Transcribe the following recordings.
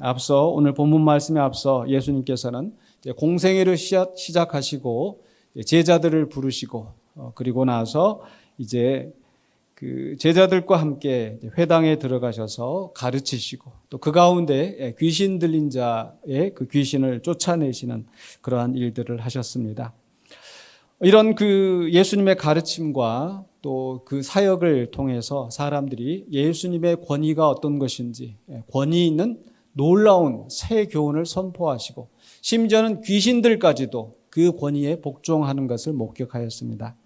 앞서 오늘 본문 말씀에 앞서 예수님께서는 이제 공생애를 시작하시고 제자들을 부르시고 그리고 나서 이제 그 제자들과 함께 회당에 들어가셔서 가르치시고 또 그 가운데 귀신 들린 자의 그 귀신을 쫓아내시는 그러한 일들을 하셨습니다. 이런 그 예수님의 가르침과 또 그 사역을 통해서 사람들이 예수님의 권위가 어떤 것인지, 권위 있는 놀라운 새 교훈을 선포하시고 심지어는 귀신들까지도 그 권위에 복종하는 것을 목격하였습니다.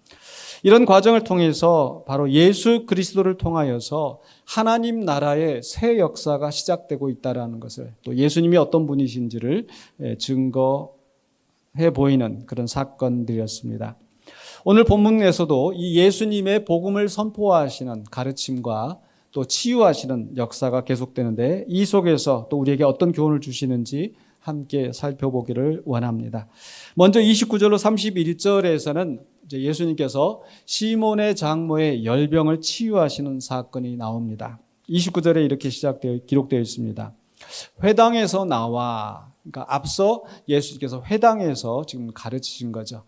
이런 과정을 통해서 바로 예수 그리스도를 통하여서 하나님 나라의 새 역사가 시작되고 있다는 것을, 또 예수님이 어떤 분이신지를 증거해 보이는 그런 사건들이었습니다. 오늘 본문에서도 이 예수님의 복음을 선포하시는 가르침과 또 치유하시는 역사가 계속되는데, 이 속에서 또 우리에게 어떤 교훈을 주시는지 함께 살펴보기를 원합니다. 먼저 29절로 31절에서는 이제 예수님께서 시몬의 장모의 열병을 치유하시는 사건이 나옵니다. 29절에 이렇게 기록되어 있습니다. 회당에서 나와, 그러니까 앞서 예수님께서 회당에서 지금 가르치신 거죠.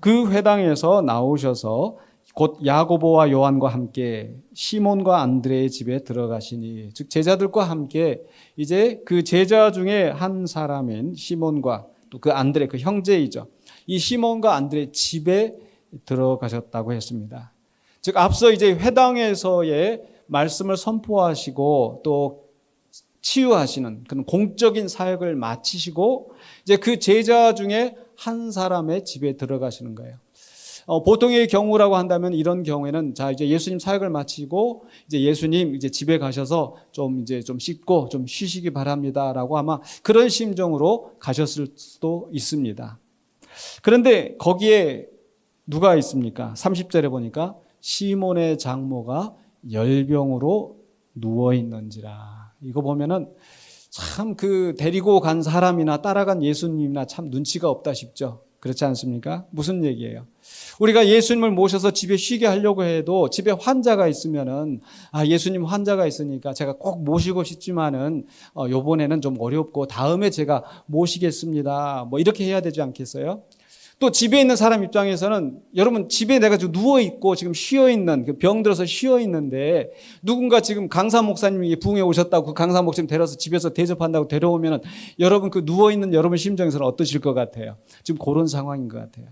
그 회당에서 나오셔서 곧 야고보와 요한과 함께 시몬과 안드레의 집에 들어가시니, 즉 제자들과 함께 이제 그 제자 중에 한 사람인 시몬과 또 그 안드레, 그 형제이죠, 이 시몬과 안드레의 집에 들어가셨다고 했습니다. 즉 앞서 이제 회당에서의 말씀을 선포하시고 또 치유하시는 그런 공적인 사역을 마치시고 이제 그 제자 중에 한 사람의 집에 들어가시는 거예요. 보통의 경우라고 한다면 이런 경우에는 자 이제 예수님 사역을 마치고 이제 예수님 이제 집에 가셔서 좀 씻고 좀 쉬시기 바랍니다라고 아마 그런 심정으로 가셨을 수도 있습니다. 그런데 거기에 누가 있습니까? 30절에 보니까 시몬의 장모가 열병으로 누워 있는지라. 이거 보면은 참 그 데리고 간 사람이나 따라간 예수님이나 참 눈치가 없다 싶죠. 그렇지 않습니까? 무슨 얘기예요? 우리가 예수님을 모셔서 집에 쉬게 하려고 해도 집에 환자가 있으면은 예수님 환자가 있으니까 제가 꼭 모시고 싶지만은 요번에는 좀 어렵고 다음에 제가 모시겠습니다. 뭐 이렇게 해야 되지 않겠어요? 또 집에 있는 사람 입장에서는 여러분 집에 내가 지금 누워있고 지금 쉬어있는, 병 들어서 쉬어있는데 누군가 지금 강사 목사님이 부흥에 오셨다고 그 강사 목사님 데려서 집에서 대접한다고 데려오면 여러분 그 누워있는 여러분 심정에서는 어떠실 것 같아요? 지금 그런 상황인 것 같아요.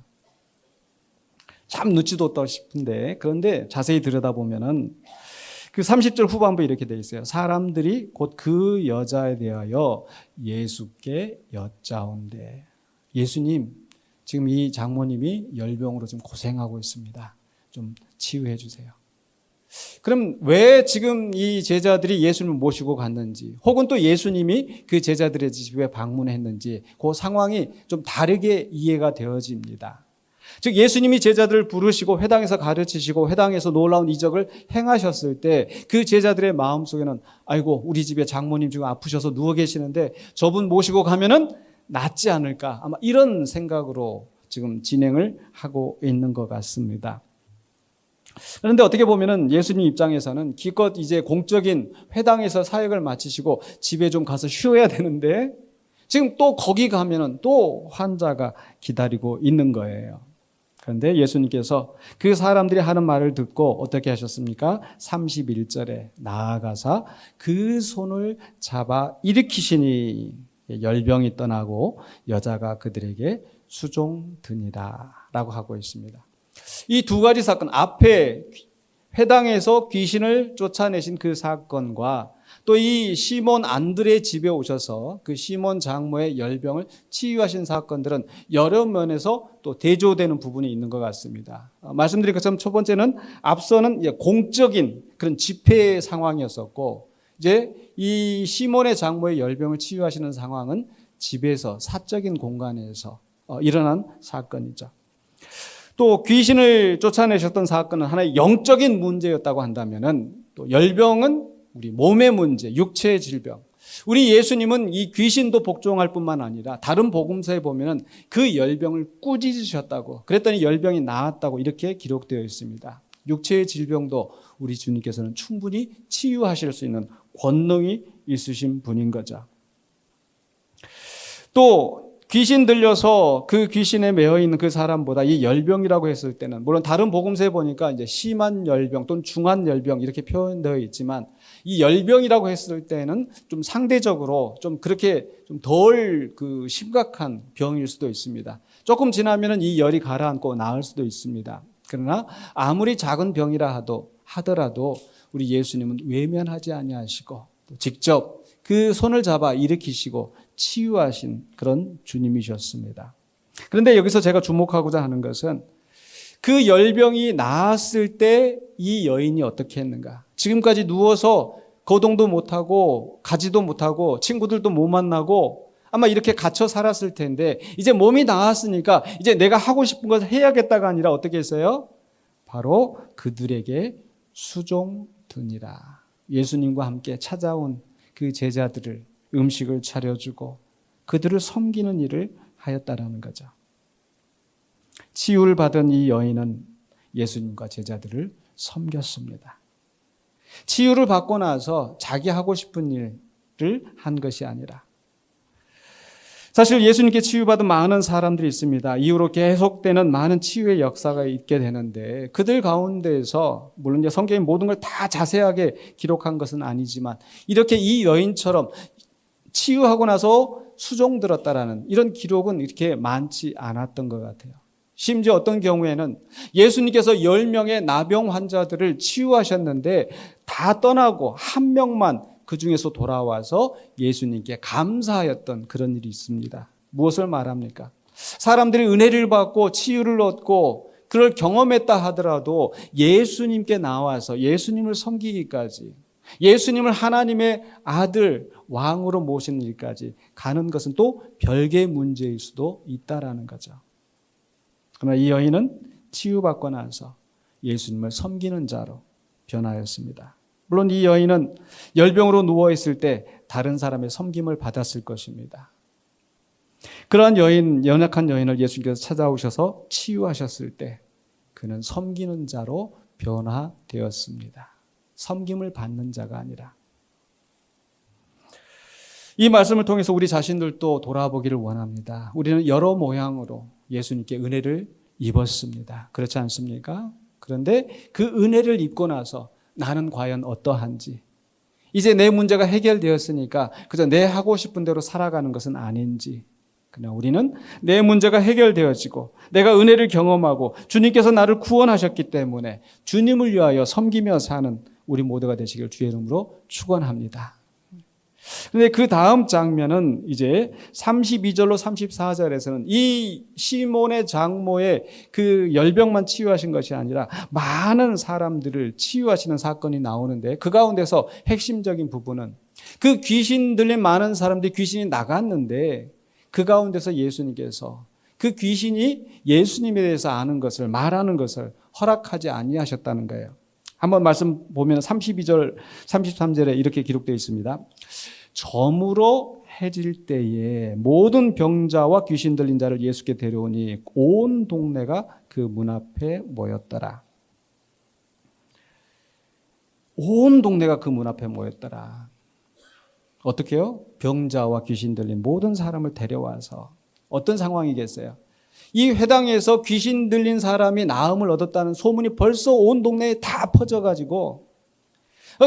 참 눈치도 없다 싶은데, 그런데 자세히 들여다보면은 그 30절 후반부에 이렇게 되어 있어요. 사람들이 곧 그 여자에 대하여 예수께 여짜온대. 예수님, 지금 이 장모님이 열병으로 좀 고생하고 있습니다. 좀 치유해 주세요. 그럼 왜 지금 이 제자들이 예수님을 모시고 갔는지, 혹은 또 예수님이 그 제자들의 집에 방문했는지 그 상황이 좀 다르게 이해가 되어집니다. 즉 예수님이 제자들을 부르시고 회당에서 가르치시고 회당에서 놀라운 이적을 행하셨을 때 그 제자들의 마음속에는 아이고 우리 집에 장모님 지금 아프셔서 누워 계시는데 저분 모시고 가면은 낫지 않을까, 아마 이런 생각으로 지금 진행을 하고 있는 것 같습니다. 그런데 어떻게 보면은 예수님 입장에서는 기껏 이제 공적인 회당에서 사역을 마치시고 집에 좀 가서 쉬어야 되는데 지금 또 거기 가면은 또 환자가 기다리고 있는 거예요. 그런데 예수님께서 그 사람들이 하는 말을 듣고 어떻게 하셨습니까? 31절에 나아가사 그 손을 잡아 일으키시니 열병이 떠나고 여자가 그들에게 수종드니라 라고 하고 있습니다. 이 두 가지 사건, 앞에 회당에서 귀신을 쫓아내신 그 사건과 또 이 시몬 안드레 집에 오셔서 그 시몬 장모의 열병을 치유하신 사건들은 여러 면에서 또 대조되는 부분이 있는 것 같습니다. 말씀드린 것처럼 첫 번째는 앞서는 공적인 그런 집회 상황이었었고, 이제 이 시몬의 장모의 열병을 치유하시는 상황은 집에서 사적인 공간에서 일어난 사건이죠. 또 귀신을 쫓아내셨던 사건은 하나의 영적인 문제였다고 한다면은 또 열병은 우리 몸의 문제, 육체의 질병. 우리 예수님은 이 귀신도 복종할 뿐만 아니라 다른 복음서에 보면은 그 열병을 꾸짖으셨다고, 그랬더니 열병이 나았다고 이렇게 기록되어 있습니다. 육체의 질병도 우리 주님께서는 충분히 치유하실 수 있는 권능이 있으신 분인 거죠. 또 귀신 들려서 그 귀신에 매여 있는 그 사람보다 이 열병이라고 했을 때는, 물론 다른 복음서에 보니까 이제 심한 열병 또는 중한 열병 이렇게 표현되어 있지만, 이 열병이라고 했을 때는 좀 상대적으로 좀 그렇게 좀 덜 그 심각한 병일 수도 있습니다. 조금 지나면은 이 열이 가라앉고 나을 수도 있습니다. 그러나 아무리 작은 병이라 하더라도 우리 예수님은 외면하지 아니하시고 직접 그 손을 잡아 일으키시고 치유하신 그런 주님이셨습니다. 그런데 여기서 제가 주목하고자 하는 것은 그 열병이 나았을 때 이 여인이 어떻게 했는가. 지금까지 누워서 거동도 못하고 가지도 못하고 친구들도 못 만나고 아마 이렇게 갇혀 살았을 텐데, 이제 몸이 나았으니까 이제 내가 하고 싶은 것을 해야겠다가 아니라 어떻게 했어요? 바로 그들에게 수종드니라. 예수님과 함께 찾아온 그 제자들을 음식을 차려주고 그들을 섬기는 일을 하였다라는 거죠. 치유를 받은 이 여인은 예수님과 제자들을 섬겼습니다. 치유를 받고 나서 자기 하고 싶은 일을 한 것이 아니라, 사실 예수님께 치유받은 많은 사람들이 있습니다. 이후로 계속되는 많은 치유의 역사가 있게 되는데, 그들 가운데에서 물론 이제 성경의 모든 걸 다 자세하게 기록한 것은 아니지만, 이렇게 이 여인처럼 치유하고 나서 수종들었다라는 이런 기록은 이렇게 많지 않았던 것 같아요. 심지어 어떤 경우에는 예수님께서 10명의 나병 환자들을 치유하셨는데 다 떠나고 한 명만 그 중에서 돌아와서 예수님께 감사하였던 그런 일이 있습니다. 무엇을 말합니까? 사람들이 은혜를 받고 치유를 얻고 그걸 경험했다 하더라도 예수님께 나와서 예수님을 섬기기까지, 예수님을 하나님의 아들, 왕으로 모시는 일까지 가는 것은 또 별개의 문제일 수도 있다라는 거죠. 그러나 이 여인은 치유받고 나서 예수님을 섬기는 자로 변하였습니다. 물론 이 여인은 열병으로 누워있을 때 다른 사람의 섬김을 받았을 것입니다. 그러한 연약한 여인을 예수님께서 찾아오셔서 치유하셨을 때 그는 섬기는 자로 변화되었습니다. 섬김을 받는 자가 아니라. 이 말씀을 통해서 우리 자신들도 돌아보기를 원합니다. 우리는 여러 모양으로 예수님께 은혜를 입었습니다. 그렇지 않습니까? 그런데 그 은혜를 입고 나서 나는 과연 어떠한지, 이제 내 문제가 해결되었으니까 그저 내 하고 싶은 대로 살아가는 것은 아닌지, 그냥 우리는 내 문제가 해결되어지고 내가 은혜를 경험하고 주님께서 나를 구원하셨기 때문에 주님을 위하여 섬기며 사는 우리 모두가 되시길 주의 이름으로 축원합니다. 그런데 그 다음 장면은 이제 32절로 34절에서는 이 시몬의 장모의 그 열병만 치유하신 것이 아니라 많은 사람들을 치유하시는 사건이 나오는데, 그 가운데서 핵심적인 부분은 그 귀신 들린 많은 사람들이 귀신이 나갔는데 그 가운데서 예수님께서 그 귀신이 예수님에 대해서 아는 것을, 말하는 것을 허락하지 아니하셨다는 거예요. 한번 말씀 보면 32절, 33절에 이렇게 기록되어 있습니다. 저물어 해질 때에 모든 병자와 귀신 들린 자를 예수께 데려오니 온 동네가 그 문 앞에 모였더라. 온 동네가 그 문 앞에 모였더라. 어떻게 해요? 병자와 귀신 들린 모든 사람을 데려와서, 어떤 상황이겠어요? 이 회당에서 귀신 들린 사람이 나음을 얻었다는 소문이 벌써 온 동네에 다 퍼져가지고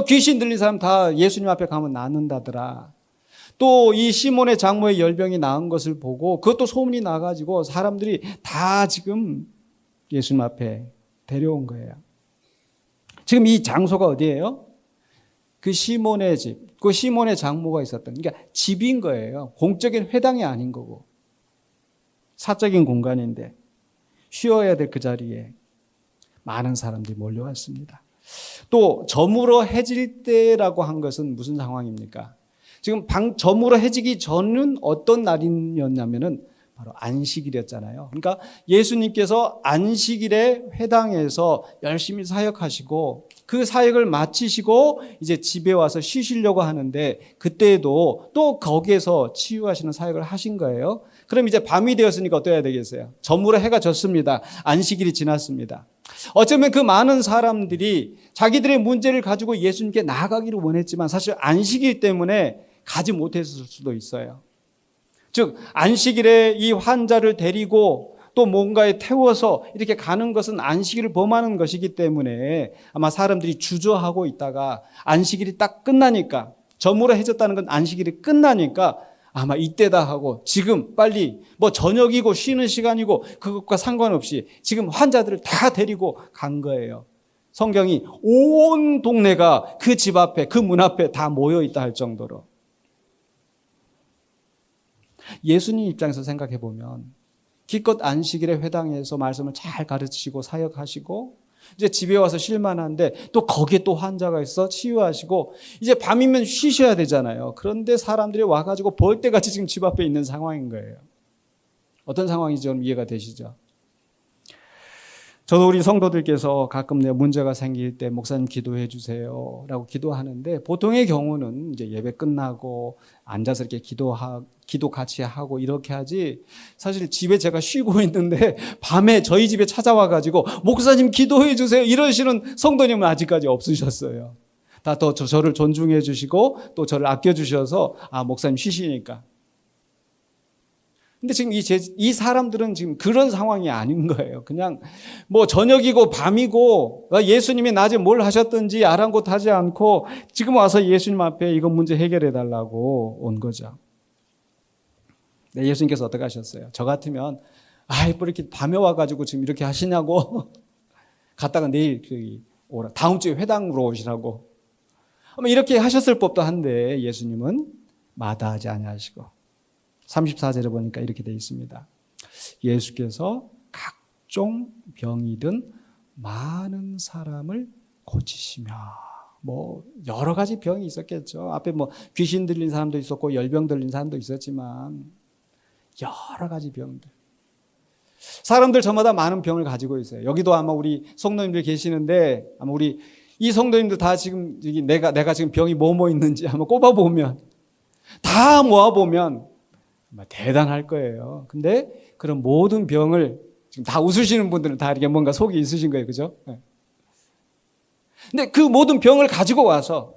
귀신 들린 사람 다 예수님 앞에 가면 낫는다더라. 또 이 시몬의 장모의 열병이 나은 것을 보고 그것도 소문이 나가지고 사람들이 다 지금 예수님 앞에 데려온 거예요. 지금 이 장소가 어디예요? 그 시몬의 집, 그 시몬의 장모가 있었던, 그러니까 집인 거예요. 공적인 회당이 아닌 거고 사적인 공간인데 쉬어야 될 그 자리에 많은 사람들이 몰려왔습니다. 또 저물어 해질 때라고 한 것은 무슨 상황입니까? 지금 저물어 해지기 전은 어떤 날이었냐면은 바로 안식일이었잖아요. 그러니까 예수님께서 안식일에 회당에서 열심히 사역하시고 그 사역을 마치시고 이제 집에 와서 쉬시려고 하는데, 그때에도 또 거기에서 치유하시는 사역을 하신 거예요. 그럼 이제 밤이 되었으니까 어떠해야 되겠어요? 저물어 해가 졌습니다. 안식일이 지났습니다. 어쩌면 그 많은 사람들이 자기들의 문제를 가지고 예수님께 나아가기를 원했지만 사실 안식일 때문에 가지 못했을 수도 있어요. 즉 안식일에 이 환자를 데리고 또 뭔가에 태워서 이렇게 가는 것은 안식일을 범하는 것이기 때문에 아마 사람들이 주저하고 있다가 안식일이 딱 끝나니까, 저물어해졌다는 건 안식일이 끝나니까 아마 이때다 하고 지금 빨리 뭐 저녁이고 쉬는 시간이고 그것과 상관없이 지금 환자들을 다 데리고 간 거예요. 성경이 온 동네가 그 집 앞에, 그 문 앞에 다 모여 있다 할 정도로. 예수님 입장에서 생각해 보면 기껏 안식일에 회당에서 말씀을 잘 가르치시고 사역하시고 이제 집에 와서 쉴만한데 또 거기에 또 환자가 있어 치유하시고 이제 밤이면 쉬셔야 되잖아요. 그런데 사람들이 와가지고 벌떼같이 지금 집 앞에 있는 상황인 거예요. 어떤 상황인지 좀 이해가 되시죠? 저도 우리 성도들께서 가끔 내 문제가 생길 때 목사님 기도해 주세요 라고 기도하는데 보통의 경우는 이제 예배 끝나고 앉아서 이렇게 기도 같이 하고 이렇게 하지, 사실 집에 제가 쉬고 있는데 밤에 저희 집에 찾아와가지고 목사님 기도해 주세요 이러시는 성도님은 아직까지 없으셨어요. 다 더 저를 존중해 주시고 또 저를 아껴 주셔서 목사님 쉬시니까. 근데 지금 이 사람들은 지금 그런 상황이 아닌 거예요. 그냥 뭐 저녁이고 밤이고 예수님이 낮에 뭘 하셨든지 아랑곳하지 않고 지금 와서 예수님 앞에 이거 문제 해결해 달라고 온 거죠. 네, 예수님께서 어떻게 하셨어요? 저 같으면 뭐 이렇게 밤에 와가지고 지금 이렇게 하시냐고 갔다가 내일 오라, 다음 주에 회당으로 오시라고 이렇게 하셨을 법도 한데 예수님은 마다하지 아니하시고 34절에 보니까 이렇게 되어 있습니다. 예수께서 각종 병이든 많은 사람을 고치시며, 뭐 여러 가지 병이 있었겠죠. 앞에 뭐 귀신 들린 사람도 있었고 열병 들린 사람도 있었지만 여러 가지 병들. 사람들 저마다 많은 병을 가지고 있어요. 여기도 아마 우리 성도님들 계시는데 아마 우리 이 성도님들 다 지금 내가 지금 병이 뭐 있는지 한번 꼽아보면 다 모아보면 대단할 거예요. 근데 그런 모든 병을 지금 다 웃으시는 분들은 다 이렇게 뭔가 속이 있으신 거예요. 그죠? 근데 그 모든 병을 가지고 와서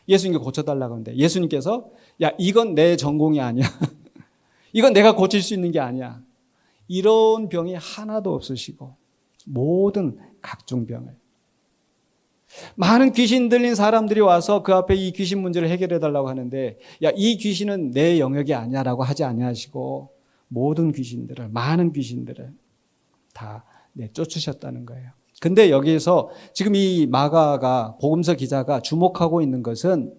예수님께 고쳐달라고 하는데 예수님께서 이건 내 전공이 아니야. 이건 내가 고칠 수 있는 게 아니야. 이런 병이 하나도 없으시고 모든 각종 병을. 많은 귀신 들린 사람들이 와서 그 앞에 이 귀신 문제를 해결해 달라고 하는데 이 귀신은 내 영역이 아니야라고 하지 아니하시고 모든 귀신들을, 많은 귀신들을 다 내쫓으셨다는 거예요. 근데 여기에서 지금 이 마가가, 복음서 기자가 주목하고 있는 것은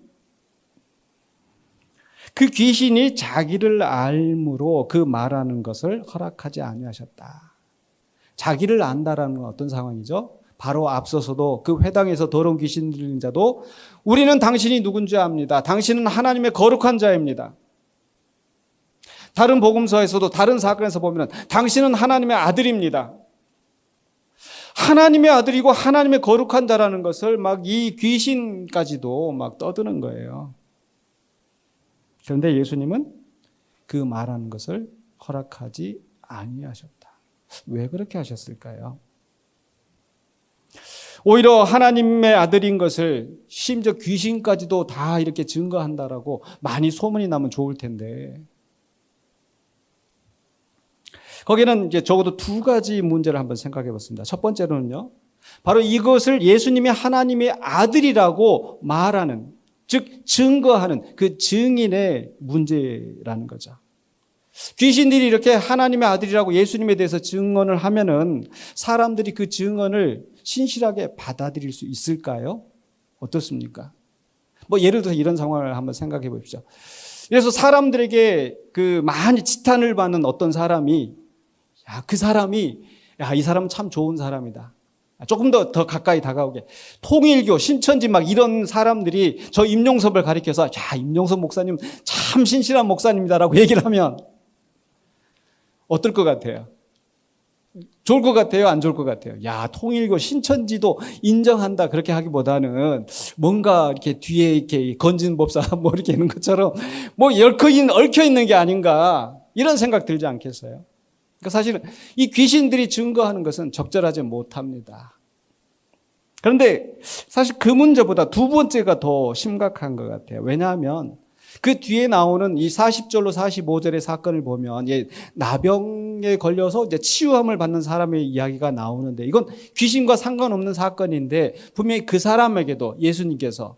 그 귀신이 자기를 알므로 그 말하는 것을 허락하지 아니하셨다. 자기를 안다라는 건 어떤 상황이죠? 바로 앞서서도 그 회당에서 더러운 귀신 들린 자도 우리는 당신이 누군지 압니다. 당신은 하나님의 거룩한 자입니다. 다른 복음서에서도 다른 사건에서 보면 당신은 하나님의 아들입니다. 하나님의 아들이고 하나님의 거룩한 자라는 것을 막 이 귀신까지도 막 떠드는 거예요. 그런데 예수님은 그 말하는 것을 허락하지 아니하셨다. 왜 그렇게 하셨을까요? 오히려 하나님의 아들인 것을 심지어 귀신까지도 다 이렇게 증거한다라고 많이 소문이 나면 좋을 텐데 거기는 이제 적어도 두 가지 문제를 한번 생각해 봤습니다. 첫 번째로는요, 바로 이것을 예수님이 하나님의 아들이라고 말하는, 즉 증거하는 그 증인의 문제라는 거죠. 귀신들이 이렇게 하나님의 아들이라고 예수님에 대해서 증언을 하면은 사람들이 그 증언을 신실하게 받아들일 수 있을까요? 어떻습니까? 뭐 예를 들어서 이런 상황을 한번 생각해 보십시오. 그래서 사람들에게 그 많이 지탄을 받는 어떤 사람이 그 사람이 이 사람은 참 좋은 사람이다. 조금 더 가까이 다가오게. 통일교, 신천지 막 이런 사람들이 저 임용섭을 가리켜서 임용섭 목사님 참 신실한 목사님이다라고 얘기를 하면 어떨 것 같아요? 좋을 것 같아요? 안 좋을 것 같아요? 통일교, 신천지도 인정한다 그렇게 하기보다는 뭔가 이렇게 뒤에 이렇게 건진법사 뭐 이렇게 있는 것처럼 뭐 얽혀 있는 게 아닌가 이런 생각 들지 않겠어요? 그러니까 사실은 이 귀신들이 증거하는 것은 적절하지 못합니다. 그런데 사실 그 문제보다 두 번째가 더 심각한 것 같아요. 왜냐하면 그 뒤에 나오는 이 40절로 45절의 사건을 보면 나병에 걸려서 이제 치유함을 받는 사람의 이야기가 나오는데 이건 귀신과 상관없는 사건인데 분명히 그 사람에게도 예수님께서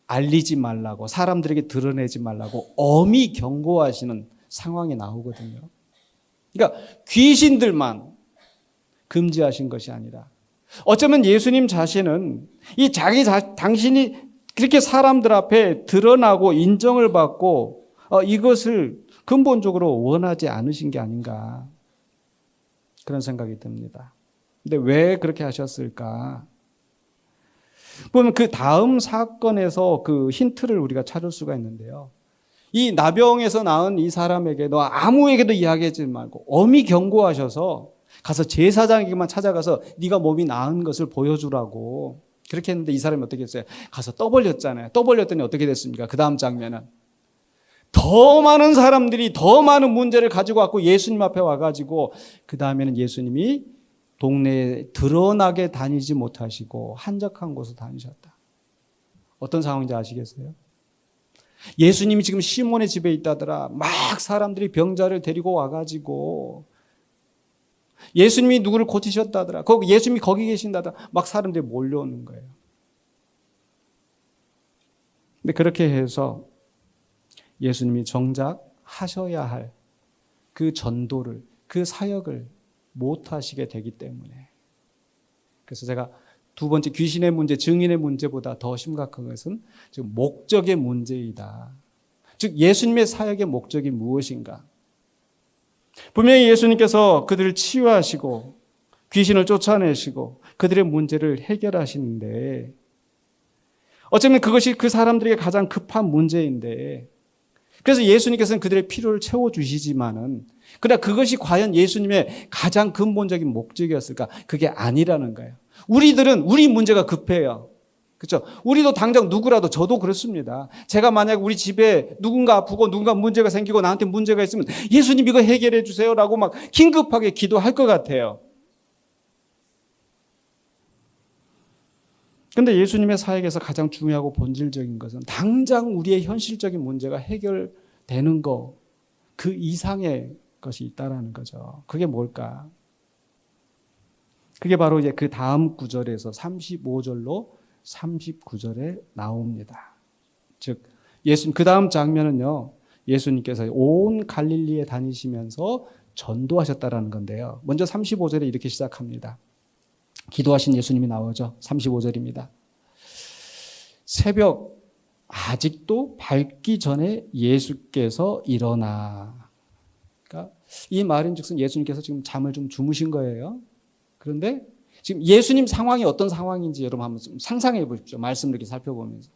알리지 말라고, 사람들에게 드러내지 말라고 엄히 경고하시는 상황이 나오거든요. 그러니까 귀신들만 금지하신 것이 아니라 어쩌면 예수님 자신은 당신이 그렇게 사람들 앞에 드러나고 인정을 받고 이것을 근본적으로 원하지 않으신 게 아닌가 그런 생각이 듭니다. 근데 왜 그렇게 하셨을까? 보면 그 다음 사건에서 그 힌트를 우리가 찾을 수가 있는데요. 이 나병에서 나은 이 사람에게 너 아무에게도 이야기하지 말고 엄히 경고하셔서 가서 제사장에게만 찾아가서 네가 몸이 나은 것을 보여주라고 그렇게 했는데 이 사람이 어떻게 했어요? 가서 떠벌렸잖아요. 떠벌렸더니 어떻게 됐습니까? 그 다음 장면은 더 많은 사람들이 더 많은 문제를 가지고 왔고 예수님 앞에 와가지고 그 다음에는 예수님이 동네에 드러나게 다니지 못하시고 한적한 곳을 다니셨다. 어떤 상황인지 아시겠어요? 예수님이 지금 시몬의 집에 있다더라. 막 사람들이 병자를 데리고 와가지고 예수님이 누구를 고치셨다더라. 예수님이 거기 계신다더라. 막 사람들이 몰려오는 거예요. 근데 그렇게 해서 예수님이 정작 하셔야 할 그 전도를, 그 사역을 못 하시게 되기 때문에. 그래서 제가 두 번째 귀신의 문제, 증인의 문제보다 더 심각한 것은 지금 목적의 문제이다. 즉 예수님의 사역의 목적이 무엇인가? 분명히 예수님께서 그들을 치유하시고 귀신을 쫓아내시고 그들의 문제를 해결하시는데 어쩌면 그것이 그 사람들에게 가장 급한 문제인데 그래서 예수님께서는 그들의 필요를 채워주시지만은 그러나 그것이 과연 예수님의 가장 근본적인 목적이었을까? 그게 아니라는 거예요. 우리들은 우리 문제가 급해요. 그렇죠? 우리도 당장 누구라도 저도 그렇습니다. 제가 만약 우리 집에 누군가 아프고 누군가 문제가 생기고 나한테 문제가 있으면 예수님 이거 해결해 주세요라고 막 긴급하게 기도할 것 같아요. 그런데 예수님의 사역에서 가장 중요하고 본질적인 것은 당장 우리의 현실적인 문제가 해결되는 거, 그 이상의 것이 있다라는 거죠. 그게 뭘까? 그게 바로 이제 그 다음 구절에서 35절로 39절에 나옵니다. 즉 예수님 그 다음 장면은요. 예수님께서 온 갈릴리에 다니시면서 전도하셨다라는 건데요. 먼저 35절에 이렇게 시작합니다. 기도하신 예수님이 나오죠. 35절입니다. 새벽 아직도 밝기 전에 예수께서 일어나. 그러니까 이 말인즉슨 예수님께서 지금 잠을 좀 주무신 거예요. 그런데 지금 예수님 상황이 어떤 상황인지 여러분 한번 좀 상상해 보십시오. 말씀을 이렇게 살펴보면서.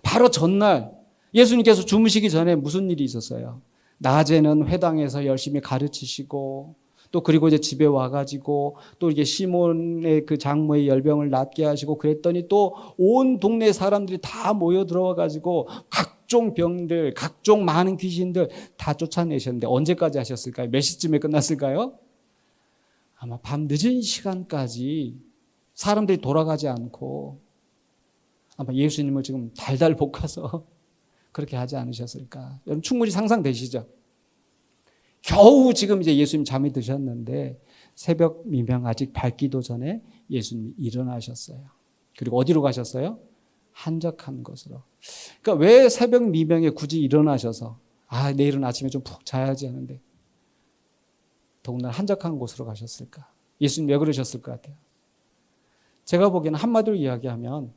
바로 전날 예수님께서 주무시기 전에 무슨 일이 있었어요? 낮에는 회당에서 열심히 가르치시고 또 그리고 이제 집에 와가지고 또 이게 시몬의 그 장모의 열병을 낫게 하시고 그랬더니 또 온 동네 사람들이 다 모여 들어와가지고 각종 병들, 각종 많은 귀신들 다 쫓아내셨는데 언제까지 하셨을까요? 몇 시쯤에 끝났을까요? 아마 밤 늦은 시간까지 사람들이 돌아가지 않고 아마 예수님을 지금 달달 볶아서 그렇게 하지 않으셨을까? 여러분 충분히 상상되시죠? 겨우 지금 이제 예수님 잠이 드셨는데 새벽 미명 아직 밝기도 전에 예수님이 일어나셨어요. 그리고 어디로 가셨어요? 한적한 곳으로. 그러니까 왜 새벽 미명에 굳이 일어나셔서 내일은 아침에 좀 푹 자야지 하는데 더군다나 한적한 곳으로 가셨을까? 예수님 왜 그러셨을 것 같아요? 제가 보기에는 한마디로 이야기하면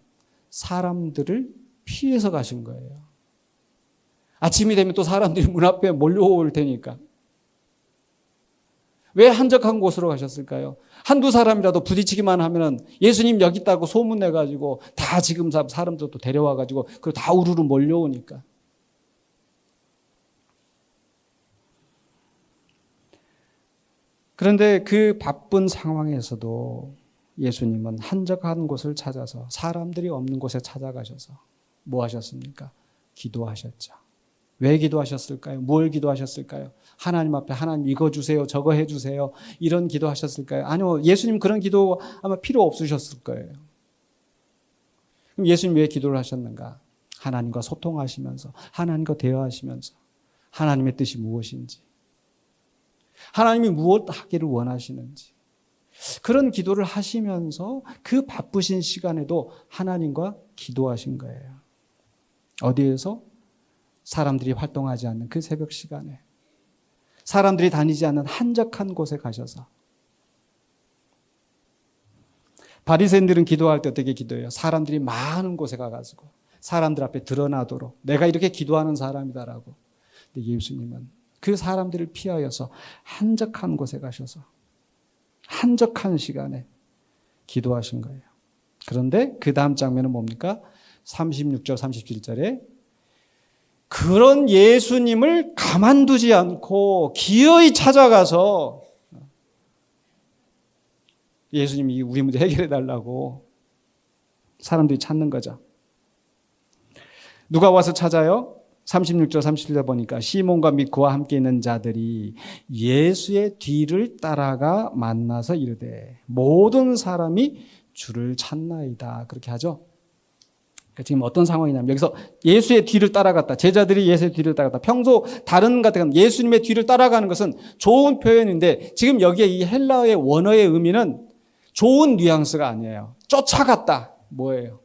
사람들을 피해서 가신 거예요. 아침이 되면 또 사람들이 문 앞에 몰려올 테니까. 왜 한적한 곳으로 가셨을까요? 한두 사람이라도 부딪히기만 하면 예수님 여기 있다고 소문내가지고 다 지금 사람들도 데려와가지고 그리고 다 우르르 몰려오니까. 그런데 그 바쁜 상황에서도 예수님은 한적한 곳을 찾아서 사람들이 없는 곳에 찾아가셔서 뭐 하셨습니까? 기도하셨죠. 왜 기도하셨을까요? 뭘 기도하셨을까요? 하나님 앞에 하나님 이거 주세요, 저거 해주세요 이런 기도하셨을까요? 아니요, 예수님 그런 기도 아마 필요 없으셨을 거예요. 그럼 예수님 왜 기도를 하셨는가? 하나님과 소통하시면서, 하나님과 대화하시면서 하나님의 뜻이 무엇인지, 하나님이 무엇 하기를 원하시는지, 그런 기도를 하시면서 그 바쁘신 시간에도 하나님과 기도하신 거예요. 어디에서? 사람들이 활동하지 않는 그 새벽 시간에, 사람들이 다니지 않는 한적한 곳에 가셔서. 바리새인들은 기도할 때 어떻게 기도해요? 사람들이 많은 곳에 가가지고 사람들 앞에 드러나도록 내가 이렇게 기도하는 사람이다라고. 근데 예수님은 그 사람들을 피하여서 한적한 곳에 가셔서 한적한 시간에 기도하신 거예요. 그런데 그 다음 장면은 뭡니까? 36절 37절에 그런 예수님을 가만두지 않고 기어이 찾아가서 예수님이 우리 문제 해결해 달라고 사람들이 찾는 거죠. 누가 와서 찾아요? 36절 37절 보니까 시몬과 및 그와 함께 있는 자들이 예수의 뒤를 따라가 만나서 이르되 모든 사람이 주를 찾나이다. 그렇게 하죠. 그러니까 지금 어떤 상황이냐면 여기서 예수의 뒤를 따라갔다. 제자들이 예수의 뒤를 따라갔다. 평소 다른 같은 예수님의 뒤를 따라가는 것은 좋은 표현인데 지금 여기에 이 헬라어의 원어의 의미는 좋은 뉘앙스가 아니에요. 쫓아갔다. 뭐예요?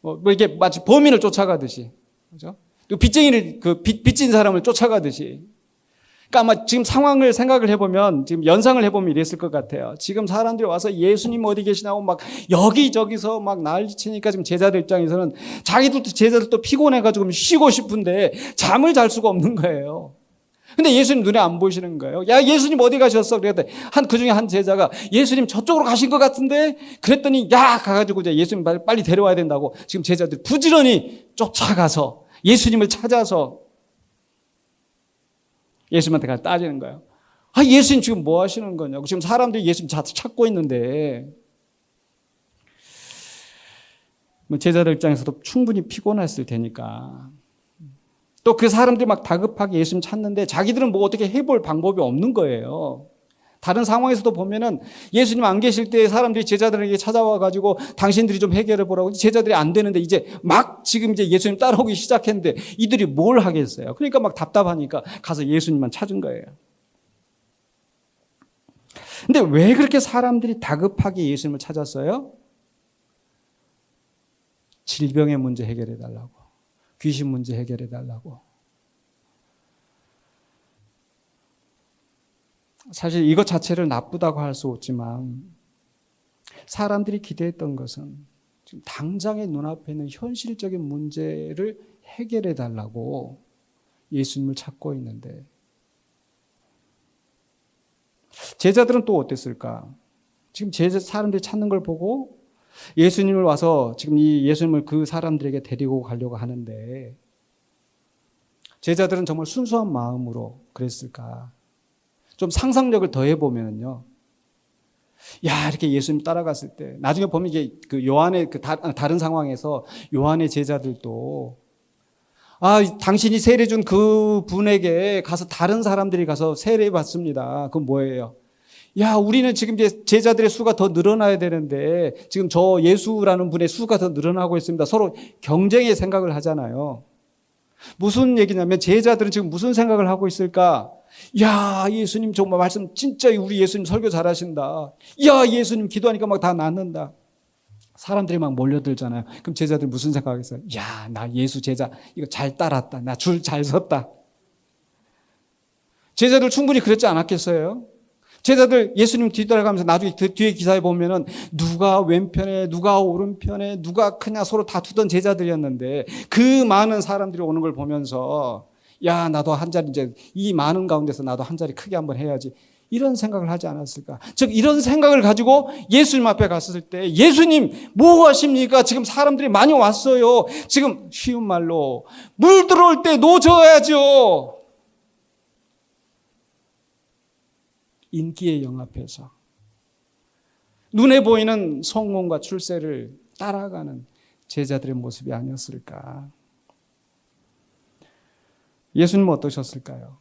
뭐 이게 마치 범인을 쫓아가듯이. 그죠? 빚쟁이를, 빚진 사람을 쫓아가듯이. 그러니까 아마 지금 상황을 생각을 해보면, 지금 연상을 해보면 이랬을 것 같아요. 지금 사람들이 와서 예수님 어디 계시냐고 막 여기저기서 막 난리치니까 지금 제자들 입장에서는 제자들도 피곤해가지고 쉬고 싶은데 잠을 잘 수가 없는 거예요. 근데 예수님 눈에 안 보이시는 거예요. 야, 예수님 어디 가셨어? 그랬더니 그 중에 한 제자가 예수님 저쪽으로 가신 것 같은데? 그랬더니 야, 가가지고 이제 예수님 빨리 데려와야 된다고 지금 제자들 부지런히 쫓아가서 예수님을 찾아서 예수님한테 가서 따지는 거예요. 아, 예수님 지금 뭐 하시는 거냐고. 지금 사람들이 예수님 찾고 있는데. 제자들 입장에서도 충분히 피곤했을 테니까. 또 그 사람들이 막 다급하게 예수님 찾는데 자기들은 뭐 어떻게 해볼 방법이 없는 거예요. 다른 상황에서도 보면은 예수님 안 계실 때 사람들이 제자들에게 찾아와가지고 당신들이 좀 해결해 보라고. 제자들이 안 되는데 이제 막 지금 이제 예수님 따라오기 시작했는데 이들이 뭘 하겠어요. 그러니까 막 답답하니까 가서 예수님만 찾은 거예요. 근데 왜 그렇게 사람들이 다급하게 예수님을 찾았어요? 질병의 문제 해결해 달라고. 귀신 문제 해결해 달라고. 사실 이것 자체를 나쁘다고 할 수 없지만 사람들이 기대했던 것은 지금 당장의 눈앞에 있는 현실적인 문제를 해결해 달라고 예수님을 찾고 있는데 제자들은 또 어땠을까? 지금 사람들이 찾는 걸 보고 예수님을 와서 지금 이 예수님을 그 사람들에게 데리고 가려고 하는데 제자들은 정말 순수한 마음으로 그랬을까? 좀 상상력을 더해보면요. 야, 이렇게 예수님 따라갔을 때, 나중에 보면 이게 그 요한의 다른 상황에서 요한의 제자들도 당신이 세례 준 그 분에게 가서 다른 사람들이 가서 세례 받습니다. 그건 뭐예요? 야, 우리는 지금 이제 제자들의 수가 더 늘어나야 되는데 지금 저 예수라는 분의 수가 더 늘어나고 있습니다. 서로 경쟁의 생각을 하잖아요. 무슨 얘기냐면 제자들은 지금 무슨 생각을 하고 있을까? 야, 예수님 정말 말씀 진짜 우리 예수님 설교 잘하신다. 야, 예수님 기도하니까 막 다 낫는다. 사람들이 막 몰려들잖아요. 그럼 제자들 무슨 생각하겠어요? 야, 나 예수 제자 이거 잘 따랐다. 나 줄 잘 섰다. 제자들 충분히 그랬지 않았겠어요? 제자들 예수님 뒤따라가면서 나중에 뒤에 기사에 보면은 누가 왼편에 누가 오른편에 누가 크냐 서로 다투던 제자들이었는데 그 많은 사람들이 오는 걸 보면서 야, 나도 한 자리 이제 이 많은 가운데서 나도 한 자리 크게 한번 해야지. 이런 생각을 하지 않았을까? 즉 이런 생각을 가지고 예수님 앞에 갔을 때 예수님 뭐 하십니까? 지금 사람들이 많이 왔어요. 지금 쉬운 말로 물 들어올 때 노져야죠. 인기에 영합해서 눈에 보이는 성공과 출세를 따라가는 제자들의 모습이 아니었을까? 예수님은 어떠셨을까요?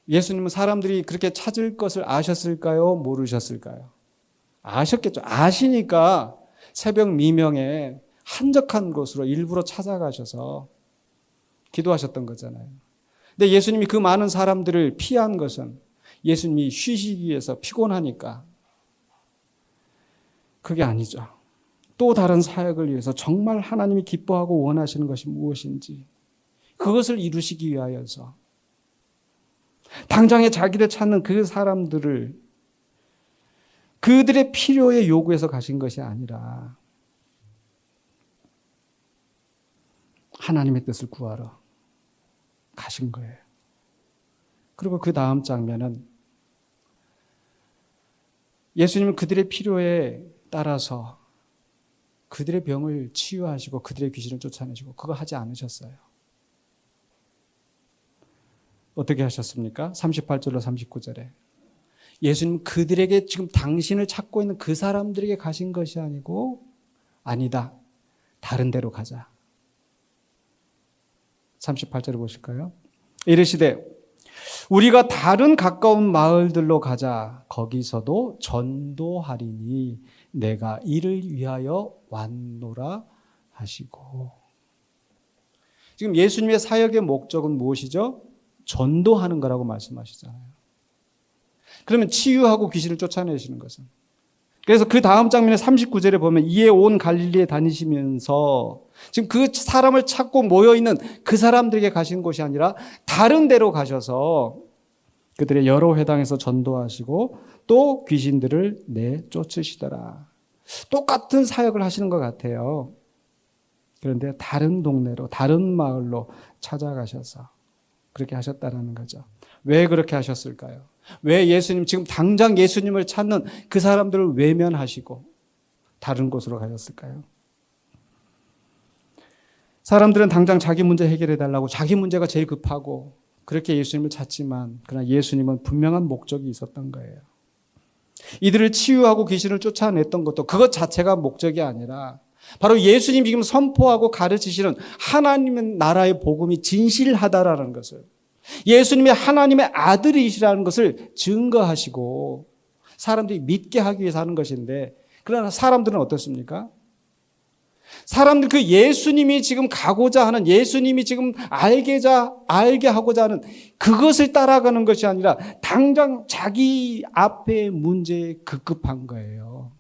예수님은 사람들이 그렇게 찾을 것을 아셨을까요? 모르셨을까요? 아셨겠죠. 아시니까 새벽 미명에 한적한 곳으로 일부러 찾아가셔서 기도하셨던 거잖아요. 근데 예수님이 그 많은 사람들을 피한 것은 예수님이 쉬시기 위해서 피곤하니까 그게 아니죠. 또 다른 사역을 위해서 정말 하나님이 기뻐하고 원하시는 것이 무엇인지 그것을 이루시기 위하여서 당장에 자기를 찾는 그 사람들을 그들의 필요에 요구해서 가신 것이 아니라 하나님의 뜻을 구하러 가신 거예요. 그리고 그 다음 장면은 예수님은 그들의 필요에 따라서 그들의 병을 치유하시고 그들의 귀신을 쫓아내시고 그거 하지 않으셨어요. 어떻게 하셨습니까? 38절로 39절에 예수님 그들에게 지금 당신을 찾고 있는 그 사람들에게 가신 것이 아니고 아니다. 다른 데로 가자. 38절을 보실까요? 이르시되 우리가 다른 가까운 마을들로 가자. 거기서도 전도하리니 내가 이를 위하여 왔노라 하시고. 지금 예수님의 사역의 목적은 무엇이죠? 전도하는 거라고 말씀하시잖아요. 그러면 치유하고 귀신을 쫓아내시는 것은. 그래서 그 다음 장면에 39절에 보면 이에 온 갈릴리에 다니시면서 지금 그 사람을 찾고 모여있는 그 사람들에게 가신 곳이 아니라 다른 데로 가셔서 그들의 여러 회당에서 전도하시고 또 귀신들을 내쫓으시더라. 똑같은 사역을 하시는 것 같아요. 그런데 다른 동네로 다른 마을로 찾아가셔서 그렇게 하셨다는 거죠. 왜 그렇게 하셨을까요? 왜 예수님 지금 당장 예수님을 찾는 그 사람들을 외면하시고 다른 곳으로 가셨을까요? 사람들은 당장 자기 문제 해결해 달라고 자기 문제가 제일 급하고 그렇게 예수님을 찾지만 그러나 예수님은 분명한 목적이 있었던 거예요. 이들을 치유하고 귀신을 쫓아냈던 것도 그것 자체가 목적이 아니라 바로 예수님이 지금 선포하고 가르치시는 하나님의 나라의 복음이 진실하다라는 것을 예수님이 하나님의 아들이시라는 것을 증거하시고 사람들이 믿게 하기 위해서 하는 것인데 그러나 사람들은 어떻습니까? 사람들 그 예수님이 지금 가고자 하는 예수님이 지금 알게 하고자 하는 그것을 따라가는 것이 아니라 당장 자기 앞의 문제에 급급한 거예요.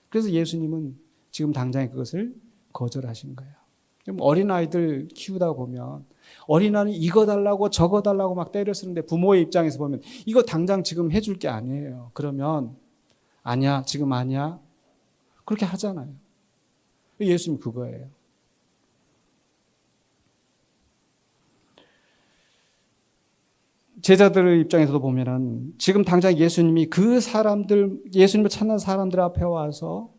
그래서 예수님은 지금 당장에 그것을 거절하신 거예요. 어린아이들 키우다 보면 어린아이는 이거 달라고 저거 달라고 막 때려 쓰는데 부모의 입장에서 보면 이거 당장 지금 해줄 게 아니에요. 그러면 아니야, 지금 아니야. 그렇게 하잖아요. 예수님 그거예요. 제자들의 입장에서도 보면은 지금 당장 예수님이 그 사람들, 예수님을 찾는 사람들 앞에 와서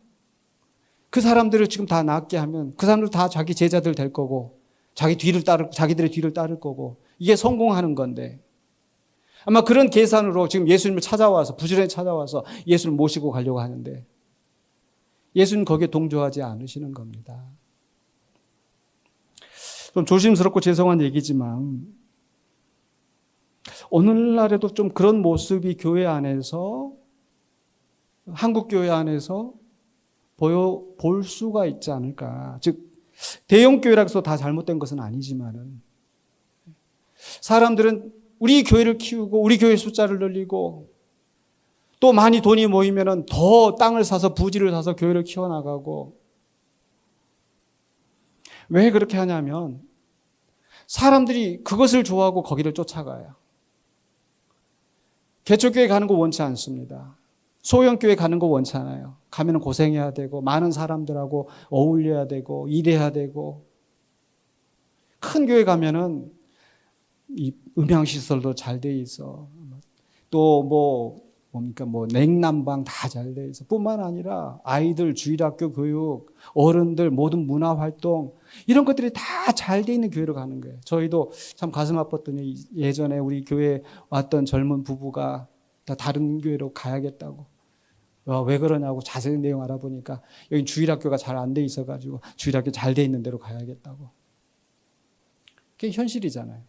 그 사람들을 지금 다 낫게 하면 그 사람들 다 자기 제자들 될 거고 자기들의 뒤를 따를 거고 이게 성공하는 건데 아마 그런 계산으로 지금 예수님을 찾아와서 부지런히 찾아와서 예수를 모시고 가려고 하는데 예수님 거기에 동조하지 않으시는 겁니다. 좀 조심스럽고 죄송한 얘기지만 오늘날에도 좀 그런 모습이 교회 안에서 한국 교회 안에서 볼 수가 있지 않을까. 즉 대형 교회라고 해서 다 잘못된 것은 아니지만은 사람들은 우리 교회를 키우고 우리 교회 숫자를 늘리고 또 많이 돈이 모이면은 더 땅을 사서 부지를 사서 교회를 키워나가고 왜 그렇게 하냐면 사람들이 그것을 좋아하고 거기를 쫓아가요. 개척교회 가는 거 원치 않습니다. 소형교회 가는 거 원치 않아요. 가면 고생해야 되고 많은 사람들하고 어울려야 되고 일해야 되고 큰 교회 가면은 이 음향시설도 잘 돼 있어. 또 냉난방 다 잘 돼 있어. 뿐만 아니라 아이들 주일학교 교육, 어른들 모든 문화활동 이런 것들이 다 잘 돼 있는 교회로 가는 거예요. 저희도 참 가슴 아팠더니 예전에 우리 교회에 왔던 젊은 부부가 다 다른 교회로 가야겠다고. 왜 그러냐고 자세한 내용 알아보니까 여기 주일학교가 잘 안 돼 있어가지고 주일학교 잘 돼 있는 데로 가야겠다고. 그게 현실이잖아요.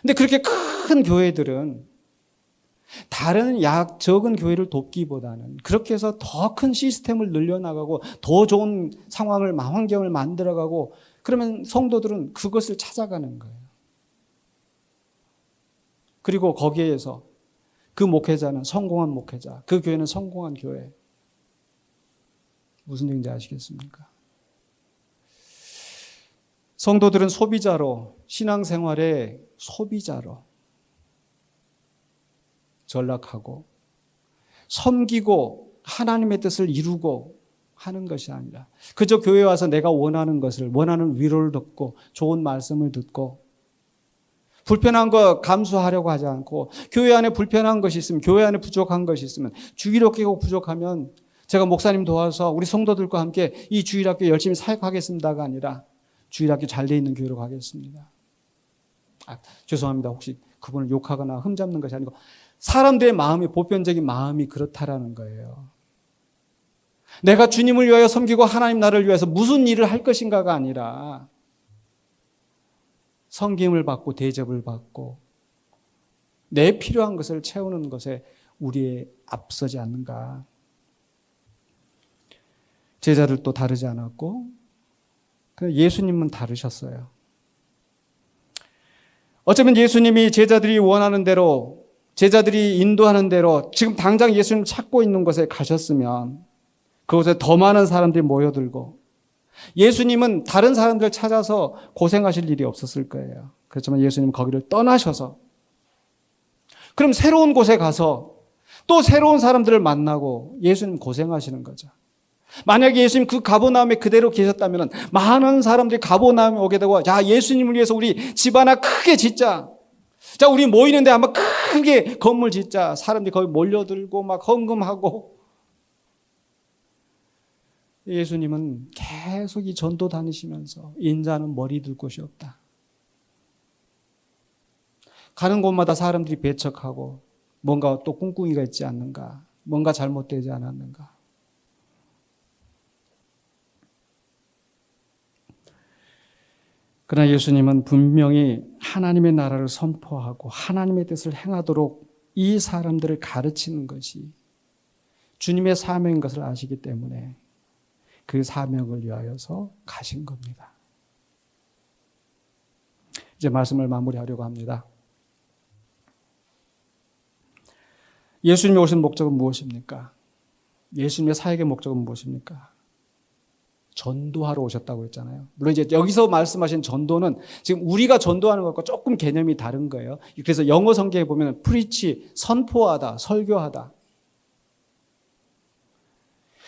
근데 그렇게 큰 교회들은 다른 적은 교회를 돕기보다는 그렇게 해서 더 큰 시스템을 늘려나가고 더 좋은 상황을, 환경을 만들어가고 그러면 성도들은 그것을 찾아가는 거예요. 그리고 거기에서 그 목회자는 성공한 목회자, 그 교회는 성공한 교회. 무슨 얘기인지 아시겠습니까? 성도들은 소비자로, 신앙생활의 소비자로 전락하고 섬기고 하나님의 뜻을 이루고 하는 것이 아니라 그저 교회에 와서 내가 원하는 것을, 원하는 위로를 듣고 좋은 말씀을 듣고 불편한 거 감수하려고 하지 않고 교회 안에 불편한 것이 있으면, 교회 안에 부족한 것이 있으면, 주일학교가 부족하면 제가 목사님 도와서 우리 성도들과 함께 이 주일학교 열심히 사역하겠습니다가 아니라 주일학교 잘 돼 있는 교회로 가겠습니다. 죄송합니다. 혹시 그분을 욕하거나 흠잡는 것이 아니고 사람들의 마음이, 보편적인 마음이 그렇다라는 거예요. 내가 주님을 위하여 섬기고 하나님 나라를 위해서 무슨 일을 할 것인가가 아니라 섬김을 받고 대접을 받고 내 필요한 것을 채우는 것에 우리의 앞서지 않는가. 제자들도 다르지 않았고 예수님은 다르셨어요. 어쩌면 예수님이 제자들이 원하는 대로, 제자들이 인도하는 대로 지금 당장 예수님 찾고 있는 곳에 가셨으면 그곳에 더 많은 사람들이 모여들고 예수님은 다른 사람들을 찾아서 고생하실 일이 없었을 거예요. 그렇지만 예수님은 거기를 떠나셔서 그럼 새로운 곳에 가서 또 새로운 사람들을 만나고 예수님 고생하시는 거죠. 만약에 예수님 그 가버나움에 그대로 계셨다면 많은 사람들이 가버나움에 오게 되고, 자, 예수님을 위해서 우리 집 하나 크게 짓자. 자, 우리 모이는데 한번 크게 건물 짓자. 사람들이 거기 몰려들고 막 헌금하고. 예수님은 계속 이 전도 다니시면서 인자는 머리 둘 곳이 없다. 가는 곳마다 사람들이 배척하고 뭔가 또 꿍꿍이가 있지 않는가. 뭔가 잘못되지 않았는가. 그러나 예수님은 분명히 하나님의 나라를 선포하고 하나님의 뜻을 행하도록 이 사람들을 가르치는 것이 주님의 사명인 것을 아시기 때문에 그 사명을 위하여서 가신 겁니다. 이제 말씀을 마무리하려고 합니다. 예수님이 오신 목적은 무엇입니까? 예수님의 사역의 목적은 무엇입니까? 전도하러 오셨다고 했잖아요. 물론 이제 여기서 말씀하신 전도는 지금 우리가 전도하는 것과 조금 개념이 다른 거예요. 그래서 영어 성경에 보면 프리치, 선포하다, 설교하다.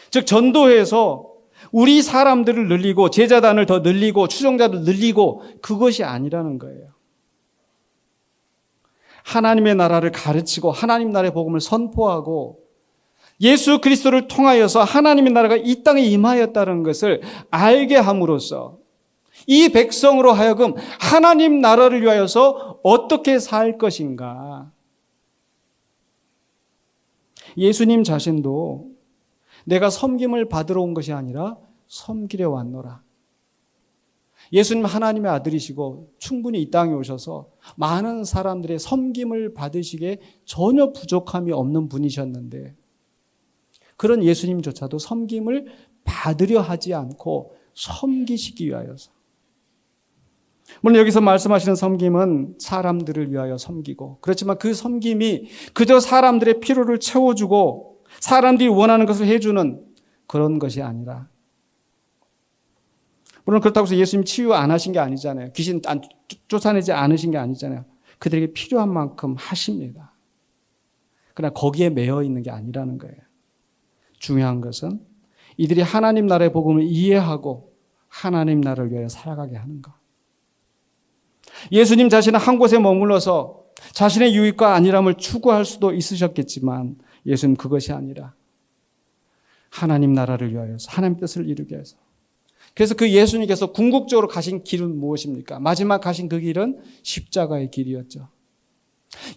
즉 전도해서 우리 사람들을 늘리고 제자단을 더 늘리고 추종자를 늘리고 그것이 아니라는 거예요. 하나님의 나라를 가르치고 하나님 나라의 복음을 선포하고 예수 그리스도를 통하여서 하나님의 나라가 이 땅에 임하였다는 것을 알게 함으로써 이 백성으로 하여금 하나님 나라를 위하여서 어떻게 살 것인가. 예수님 자신도 내가 섬김을 받으러 온 것이 아니라 섬기려 왔노라. 예수님 하나님의 아들이시고 충분히 이 땅에 오셔서 많은 사람들의 섬김을 받으시기에 전혀 부족함이 없는 분이셨는데 그런 예수님조차도 섬김을 받으려 하지 않고 섬기시기 위하여서. 물론 여기서 말씀하시는 섬김은 사람들을 위하여 섬기고, 그렇지만 그 섬김이 그저 사람들의 필요를 채워주고 사람들이 원하는 것을 해주는 그런 것이 아니라, 물론 그렇다고 해서 예수님 치유 안 하신 게 아니잖아요. 귀신 쫓아내지 않으신 게 아니잖아요. 그들에게 필요한 만큼 하십니다. 그러나 거기에 매여 있는 게 아니라는 거예요. 중요한 것은 이들이 하나님 나라의 복음을 이해하고 하나님 나라를 위하여 살아가게 하는 것. 예수님 자신은 한 곳에 머물러서 자신의 유익과 안일함을 추구할 수도 있으셨겠지만 예수님 그것이 아니라 하나님 나라를 위하여서 하나님 뜻을 이루게 해서, 그래서 그 예수님께서 궁극적으로 가신 길은 무엇입니까? 마지막 가신 그 길은 십자가의 길이었죠.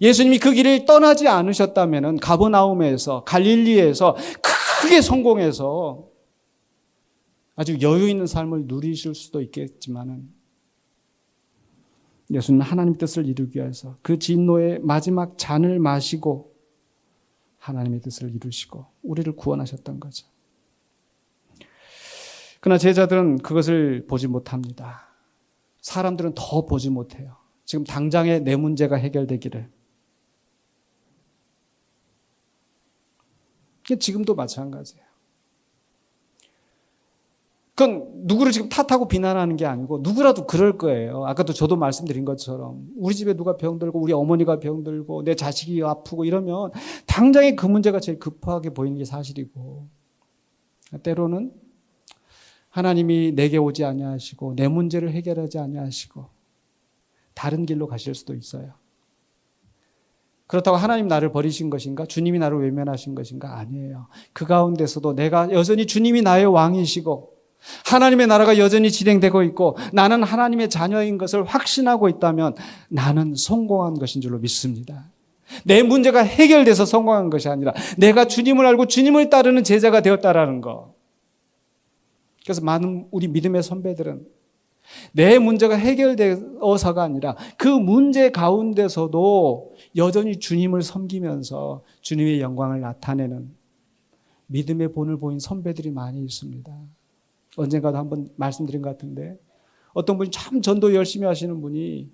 예수님이 그 길을 떠나지 않으셨다면 가버나움에서, 갈릴리에서 크게 성공해서 아주 여유 있는 삶을 누리실 수도 있겠지만은 예수님은 하나님 뜻을 이루기 위해서 그 진노의 마지막 잔을 마시고 하나님의 뜻을 이루시고 우리를 구원하셨던 거죠. 그러나 제자들은 그것을 보지 못합니다. 사람들은 더 보지 못해요. 지금 당장에 내 문제가 해결되기를. 지금도 마찬가지예요. 그건 누구를 지금 탓하고 비난하는 게 아니고 누구라도 그럴 거예요. 아까도 저도 말씀드린 것처럼 우리 집에 누가 병들고 우리 어머니가 병들고 내 자식이 아프고 이러면 당장에 그 문제가 제일 급하게 보이는 게 사실이고, 때로는 하나님이 내게 오지 아니하시고 내 문제를 해결하지 아니하시고 다른 길로 가실 수도 있어요. 그렇다고 하나님 나를 버리신 것인가? 주님이 나를 외면하신 것인가? 아니에요. 그 가운데서도 내가 여전히 주님이 나의 왕이시고 하나님의 나라가 여전히 진행되고 있고 나는 하나님의 자녀인 것을 확신하고 있다면 나는 성공한 것인 줄로 믿습니다. 내 문제가 해결돼서 성공한 것이 아니라 내가 주님을 알고 주님을 따르는 제자가 되었다라는 거. 그래서 많은 우리 믿음의 선배들은 내 문제가 해결되어서가 아니라 그 문제 가운데서도 여전히 주님을 섬기면서 주님의 영광을 나타내는 믿음의 본을 보인 선배들이 많이 있습니다. 언젠가도 한번 말씀드린 것 같은데 어떤 분이 참 전도 열심히 하시는 분이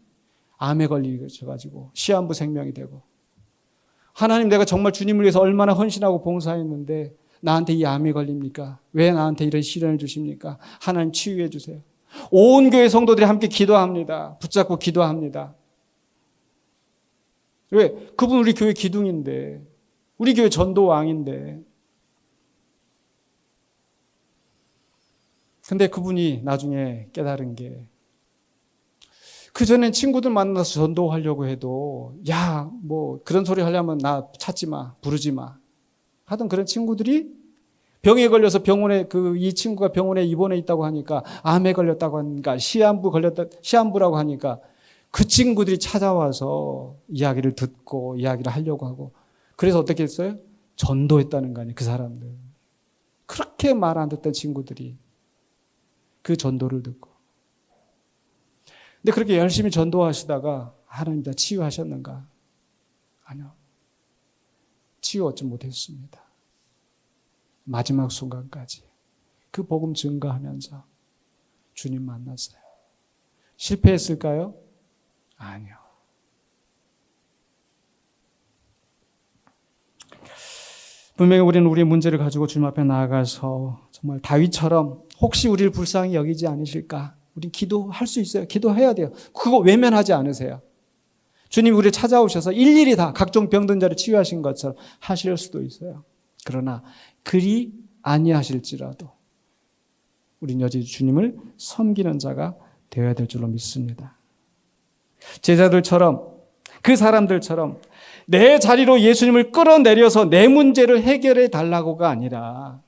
암에 걸리셔가지고 시한부 생명이 되고, 하나님 내가 정말 주님을 위해서 얼마나 헌신하고 봉사했는데 나한테 이 암이 걸립니까? 왜 나한테 이런 시련을 주십니까? 하나님 치유해 주세요. 온 교회 성도들이 함께 기도합니다. 붙잡고 기도합니다. 왜? 그분 우리 교회 기둥인데, 우리 교회 전도왕인데. 근데 그분이 나중에 깨달은 게, 그전엔 친구들 만나서 전도하려고 해도 야, 뭐 그런 소리 하려면 나 찾지 마, 부르지 마 하던 그런 친구들이 병에 걸려서 병원에 이 친구가 병원에 입원해 있다고 하니까, 암에 걸렸다고 하니까, 시한부라고 하니까 그 친구들이 찾아와서 이야기를 듣고 이야기를 하려고 하고, 그래서 어떻게 했어요? 전도했다는 거 아니에요. 그 사람들. 그렇게 말 안 듣던 친구들이 그 전도를 듣고. 근데 그렇게 열심히 전도하시다가 하나님 다 치유하셨는가? 아니요. 치유 얻지 못했습니다. 마지막 순간까지 그 복음 증거하면서 주님 만났어요. 실패했을까요? 아니요. 분명히 우리는 우리의 문제를 가지고 주님 앞에 나아가서 정말 다윗처럼 혹시 우리를 불쌍히 여기지 않으실까? 우리 기도할 수 있어요. 기도해야 돼요. 그거 외면하지 않으세요. 주님이 우리를 찾아오셔서 일일이 다 각종 병든 자를 치유하신 것처럼 하실 수도 있어요. 그러나 그리 아니하실지라도 우리는 여전히 주님을 섬기는 자가 되어야 될 줄로 믿습니다. 제자들처럼, 그 사람들처럼 내 자리로 예수님을 끌어내려서 내 문제를 해결해 달라고가 아니라,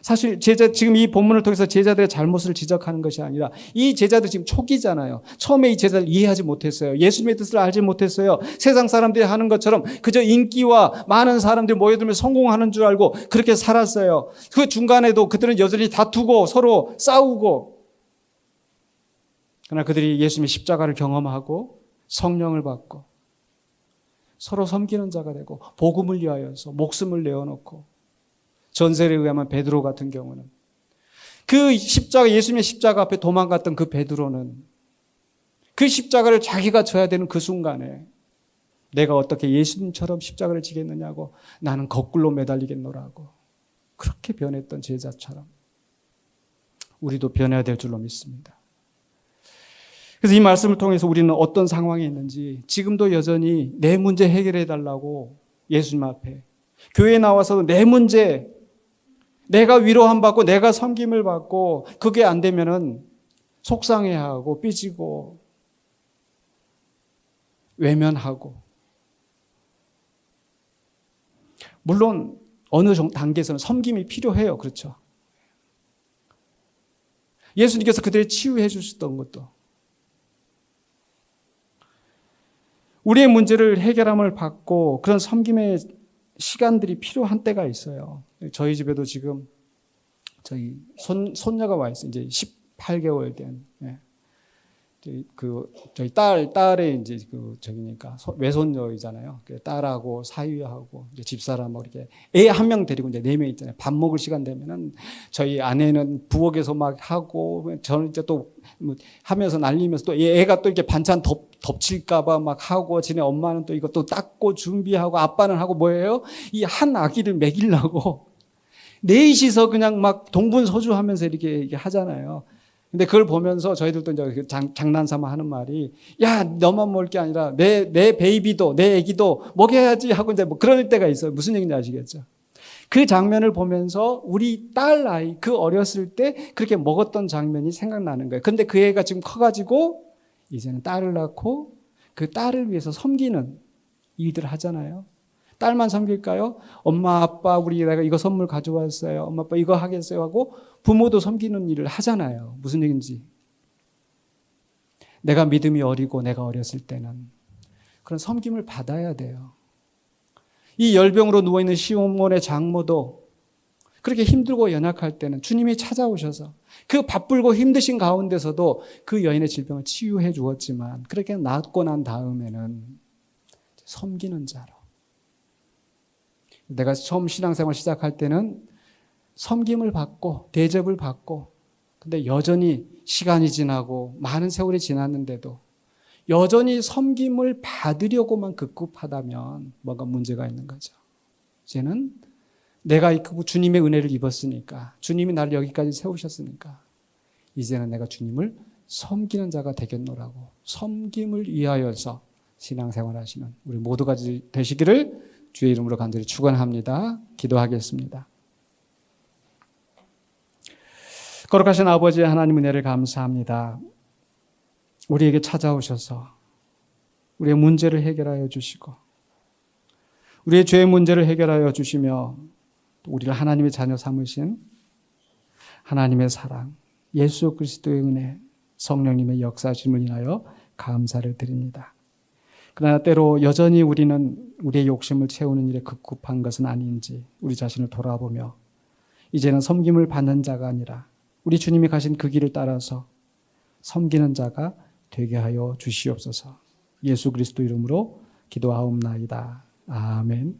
사실 지금 이 본문을 통해서 제자들의 잘못을 지적하는 것이 아니라, 이 제자들 지금 초기잖아요. 처음에 이 제자들 이해하지 못했어요. 예수님의 뜻을 알지 못했어요. 세상 사람들이 하는 것처럼 그저 인기와 많은 사람들이 모여들면 성공하는 줄 알고 그렇게 살았어요. 그 중간에도 그들은 여전히 다투고 서로 싸우고, 그러나 그들이 예수님의 십자가를 경험하고 성령을 받고 서로 섬기는 자가 되고 복음을 위하여서 목숨을 내어놓고, 전설에 의하면 베드로 같은 경우는 그 십자가, 예수님의 십자가 앞에 도망갔던 그 베드로는 그 십자가를 자기가 져야 되는 그 순간에 내가 어떻게 예수님처럼 십자가를 지겠느냐고, 나는 거꾸로 매달리겠노라고 그렇게 변했던 제자처럼 우리도 변해야 될 줄로 믿습니다. 그래서 이 말씀을 통해서 우리는 어떤 상황에 있는지, 지금도 여전히 내 문제 해결해 달라고 예수님 앞에 교회에 나와서도 내 문제, 내가 위로함 받고 내가 섬김을 받고 그게 안 되면은 속상해하고 삐지고 외면하고, 물론 어느 단계에서는 섬김이 필요해요. 그렇죠? 예수님께서 그들을 치유해 주셨던 것도, 우리의 문제를 해결함을 받고 그런 섬김의 시간들이 필요한 때가 있어요. 저희 집에도 지금 저희 손녀가 와 있어요. 이제 18개월 된. 예. 저희 딸의 이제 저기니까 외손녀이잖아요. 딸하고 사위하고 이제 집사람하고 이렇게 애 한 명 데리고 이제 4명 있잖아요. 밥 먹을 시간 되면은 저희 아내는 부엌에서 막 하고 저는 이제 또 하면서 날리면서 또 애가 또 이렇게 반찬 덮칠까봐 막 하고 지네 엄마는 또 이것도 닦고 준비하고 아빠는 하고 뭐예요? 이 한 아기를 먹이려고 넷이서 그냥 막 동분서주하면서 이렇게 하잖아요. 근데 그걸 보면서 저희들도 이제 장난삼아 하는 말이, 야, 너만 먹을 게 아니라 내 베이비도, 내 애기도 먹여야지 하고 이제 뭐 그럴 때가 있어요. 무슨 얘기인지 아시겠죠? 그 장면을 보면서 우리 딸 아이, 그 어렸을 때 그렇게 먹었던 장면이 생각나는 거예요. 근데 그 애가 지금 커가지고 이제는 딸을 낳고 그 딸을 위해서 섬기는 일들을 하잖아요. 딸만 섬길까요? 엄마, 아빠, 내가 이거 선물 가져왔어요. 엄마, 아빠 이거 하겠어요 하고 부모도 섬기는 일을 하잖아요. 무슨 얘기인지. 내가 믿음이 어리고 내가 어렸을 때는 그런 섬김을 받아야 돼요. 이 열병으로 누워있는 시몬의 장모도 그렇게 힘들고 연약할 때는 주님이 찾아오셔서 그 바쁘고 힘드신 가운데서도 그 여인의 질병을 치유해 주었지만 그렇게 낫고 난 다음에는 섬기는 자로. 내가 처음 신앙생활 시작할 때는 섬김을 받고 대접을 받고 근데 여전히 시간이 지나고 많은 세월이 지났는데도 여전히 섬김을 받으려고만 급급하다면 뭔가 문제가 있는 거죠. 이제는 내가 주님의 은혜를 입었으니까 주님이 나를 여기까지 세우셨으니까 이제는 내가 주님을 섬기는 자가 되겠노라고 섬김을 위하여서 신앙생활 하시는 우리 모두가 되시기를 주의 이름으로 간절히 축원합니다. 기도하겠습니다. 거룩하신 아버지 하나님 은혜를 감사합니다. 우리에게 찾아오셔서 우리의 문제를 해결하여 주시고 우리의 죄의 문제를 해결하여 주시며 우리를 하나님의 자녀 삼으신 하나님의 사랑, 예수 그리스도의 은혜, 성령님의 역사심을 인하여 감사를 드립니다. 그러나 때로 여전히 우리는 우리의 욕심을 채우는 일에 급급한 것은 아닌지 우리 자신을 돌아보며 이제는 섬김을 받는 자가 아니라 우리 주님이 가신 그 길을 따라서 섬기는 자가 되게 하여 주시옵소서. 예수 그리스도 이름으로 기도하옵나이다. 아멘.